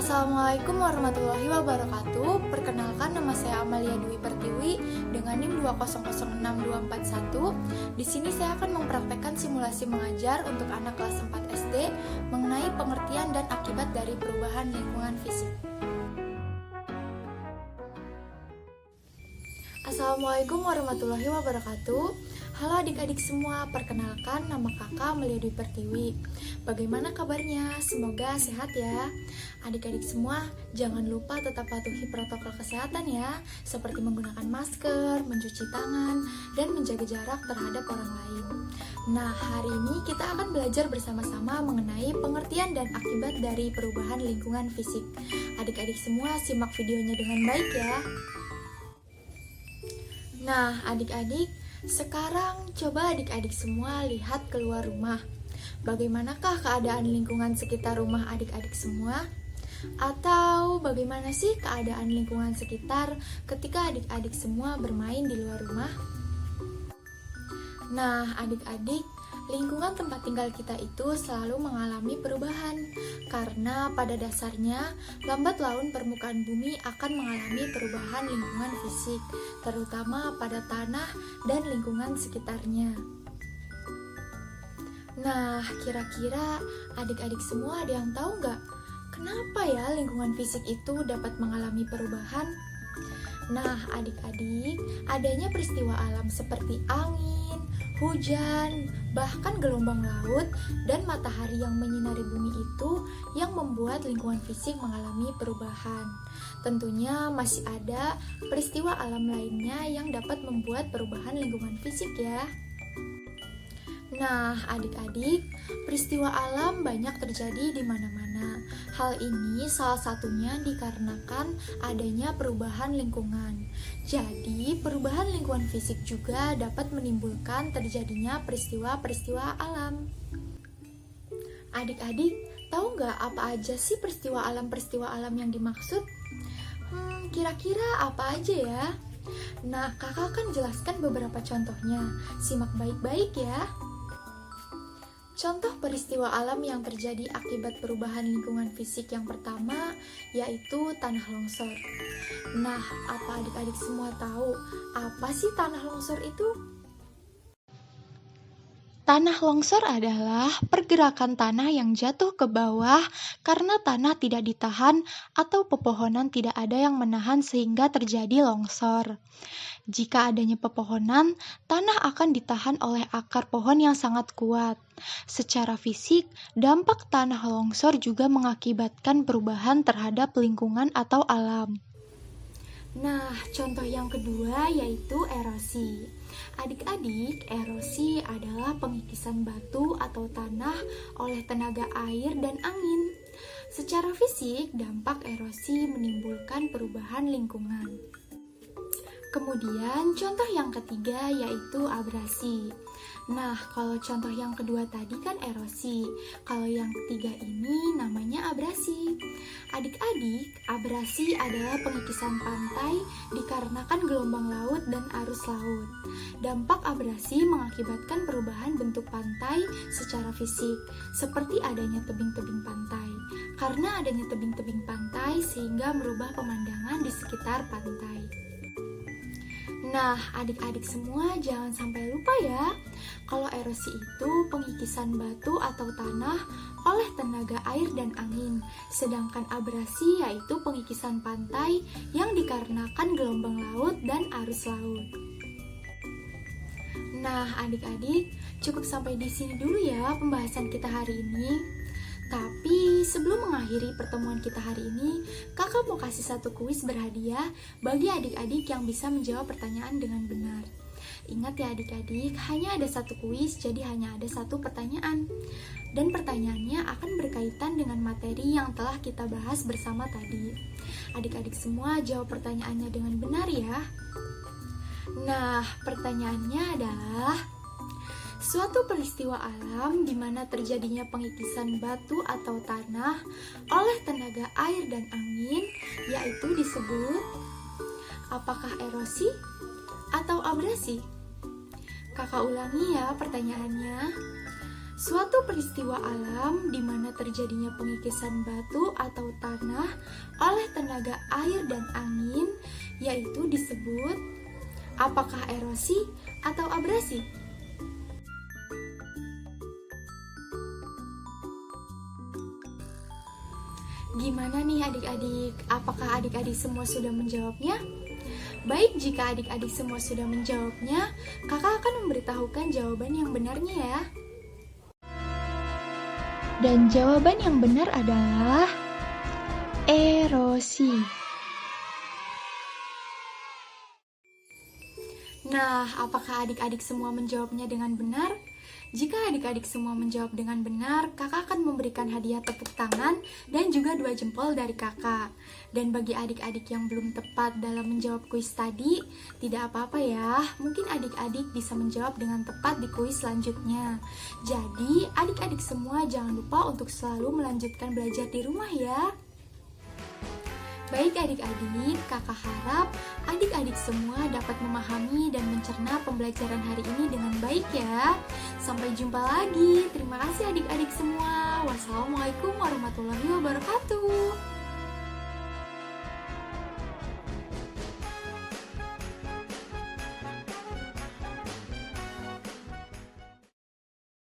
Assalamualaikum warahmatullahi wabarakatuh. Perkenalkan, nama saya Amalia Dwi Pertiwi dengan NIM 2006241. Di sini saya akan mempraktekkan simulasi mengajar untuk anak kelas 4 SD mengenai pengertian dan akibat dari perubahan lingkungan fisik. Assalamualaikum warahmatullahi wabarakatuh. Halo adik-adik semua, perkenalkan nama kakak Amalia Dwi Pertiwi. Bagaimana kabarnya? Semoga sehat ya. Adik-adik semua, jangan lupa tetap patuhi protokol kesehatan ya, seperti menggunakan masker, mencuci tangan, dan menjaga jarak terhadap orang lain. Nah, hari ini kita akan belajar bersama-sama mengenai pengertian dan akibat dari perubahan lingkungan fisik. Adik-adik semua simak videonya dengan baik ya. Nah, adik-adik, sekarang coba adik-adik semua lihat keluar rumah. Bagaimanakah keadaan lingkungan sekitar rumah adik-adik semua? Atau bagaimana sih keadaan lingkungan sekitar ketika adik-adik semua bermain di luar rumah? Nah, adik-adik, lingkungan tempat tinggal kita itu selalu mengalami perubahan karena pada dasarnya lambat laun permukaan bumi akan mengalami perubahan lingkungan fisik, terutama pada tanah dan lingkungan sekitarnya. Nah, kira-kira adik-adik semua ada yang tahu nggak? Kenapa ya lingkungan fisik itu dapat mengalami perubahan? Nah, adik-adik, adanya peristiwa alam seperti angin, hujan, bahkan gelombang laut dan matahari yang menyinari bumi itu yang membuat lingkungan fisik mengalami perubahan. Tentunya masih ada peristiwa alam lainnya yang dapat membuat perubahan lingkungan fisik ya. Nah, adik-adik, peristiwa alam banyak terjadi di mana-mana. Hal ini salah satunya dikarenakan adanya perubahan lingkungan. Jadi, perubahan lingkungan fisik juga dapat menimbulkan terjadinya peristiwa-peristiwa alam. Adik-adik, tahu nggak apa aja sih peristiwa alam yang dimaksud? Kira-kira apa aja ya? Nah, kakak akan jelaskan beberapa contohnya. Simak baik-baik ya. Contoh peristiwa alam yang terjadi akibat perubahan lingkungan fisik yang pertama yaitu tanah longsor. Nah, apa adik-adik semua tahu apa sih tanah longsor itu? Tanah longsor adalah pergerakan tanah yang jatuh ke bawah karena tanah tidak ditahan atau pepohonan tidak ada yang menahan sehingga terjadi longsor. Jika adanya pepohonan, tanah akan ditahan oleh akar pohon yang sangat kuat. Secara fisik, dampak tanah longsor juga mengakibatkan perubahan terhadap lingkungan atau alam. Nah, contoh yang kedua yaitu erosi. Adik-adik, erosi adalah pengikisan batu atau tanah oleh tenaga air dan angin. Secara fisik, dampak erosi menimbulkan perubahan lingkungan. Kemudian contoh yang ketiga yaitu abrasi. Nah, kalau contoh yang kedua tadi kan erosi. Kalau yang ketiga ini namanya abrasi. Adik-adik, abrasi adalah pengikisan pantai dikarenakan gelombang laut dan arus laut. Dampak abrasi mengakibatkan perubahan bentuk pantai secara fisik, seperti adanya tebing-tebing pantai. Karena adanya tebing-tebing pantai sehingga merubah pemandangan di sekitar pantai. Nah, adik-adik semua jangan sampai lupa ya, kalau erosi itu pengikisan batu atau tanah oleh tenaga air dan angin, sedangkan abrasi yaitu pengikisan pantai yang dikarenakan gelombang laut dan arus laut. Nah, adik-adik, cukup sampai di sini dulu ya pembahasan kita hari ini. Tapi sebelum mengakhiri pertemuan kita hari ini, kakak mau kasih satu kuis berhadiah bagi adik-adik yang bisa menjawab pertanyaan dengan benar. Ingat ya adik-adik, hanya ada satu kuis, jadi hanya ada satu pertanyaan. Dan pertanyaannya akan berkaitan dengan materi yang telah kita bahas bersama tadi. Adik-adik semua jawab pertanyaannya dengan benar ya. Nah, pertanyaannya adalah: suatu peristiwa alam di mana terjadinya pengikisan batu atau tanah oleh tenaga air dan angin, yaitu disebut apakah erosi atau abrasi? Kakak ulangi ya pertanyaannya. Suatu peristiwa alam di mana terjadinya pengikisan batu atau tanah oleh tenaga air dan angin, yaitu disebut apakah erosi atau abrasi? Gimana nih adik-adik? Apakah adik-adik semua sudah menjawabnya? Baik, jika adik-adik semua sudah menjawabnya, kakak akan memberitahukan jawaban yang benarnya ya. Dan jawaban yang benar adalah erosi. Nah, apakah adik-adik semua menjawabnya dengan benar? Jika adik-adik semua menjawab dengan benar, kakak akan memberikan hadiah tepuk tangan dan juga 2 jempol dari kakak. Dan bagi adik-adik yang belum tepat dalam menjawab kuis tadi, tidak apa-apa ya, mungkin adik-adik bisa menjawab dengan tepat di kuis selanjutnya. Jadi, adik-adik semua jangan lupa untuk selalu melanjutkan belajar di rumah ya. Baik adik-adik, kakak harap adik-adik semua dapat memahami dan mencerna pembelajaran hari ini dengan baik ya. Sampai jumpa lagi. Terima kasih adik-adik semua. Wassalamualaikum warahmatullahi wabarakatuh.